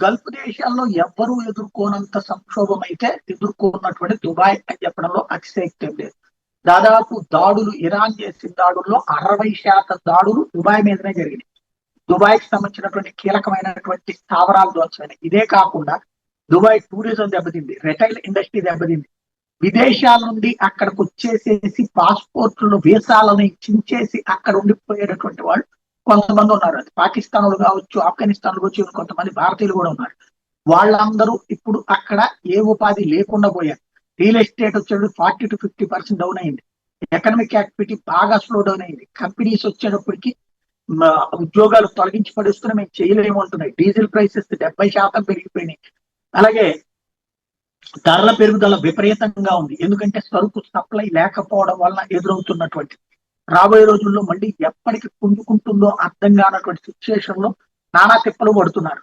Gulf దేశాల్లో ఎవ్వరూ ఎదుర్కోనంత సంక్షోభం అయితే ఎదుర్కొన్నటువంటి దుబాయ్ అని చెప్పడంలో అతిశయక్తి లేదు. దాదాపు దాడులు, ఇరాన్ చేసిన దాడుల్లో 60% దాడులు దుబాయ్ మీదనే జరిగినాయి. దుబాయ్ కి సంబంధించినటువంటి కీలకమైనటువంటి స్థావరాలు ధ్వంసమైనాయి. ఇదే కాకుండా దుబాయ్ టూరిజం దెబ్బతింది, రిటైల్ ఇండస్ట్రీ దెబ్బతింది. విదేశాల నుండి అక్కడికి వచ్చేసేసి పాస్పోర్ట్లు, వీసాలని చించేసి అక్కడ ఉండిపోయేటటువంటి వాళ్ళు కొంతమంది ఉన్నారు. అది పాకిస్తాన్లు కావచ్చు, ఆఫ్ఘనిస్తాన్ కావచ్చు, కొంతమంది భారతీయులు కూడా ఉన్నారు. వాళ్ళందరూ ఇప్పుడు అక్కడ ఏ ఉపాధి లేకుండా పోయారు. రియల్ ఎస్టేట్ వచ్చేటప్పుడు 40 to 50% డౌన్ అయింది. ఎకనామిక్ యాక్టివిటీ బాగా స్లో డౌన్ అయింది. కంపెనీస్ వచ్చేటప్పటికి ఉద్యోగాలు తొలగించి పడేస్తున్నా మేము చేయలేము అంటున్నాయి. డీజిల్ ప్రైసెస్ 70% పెరిగిపోయినాయి. అలాగే ధరల పెరుగుదల విపరీతంగా ఉంది. ఎందుకంటే సరుకు సప్లై లేకపోవడం వలన ఎదురవుతున్నటువంటి, రాబోయే రోజుల్లో మళ్ళీ ఎప్పటికి పుంజుకుంటుందో అర్థం కానటువంటి సిచ్యువేషన్ లో నానా తిప్పలు పడుతున్నారు.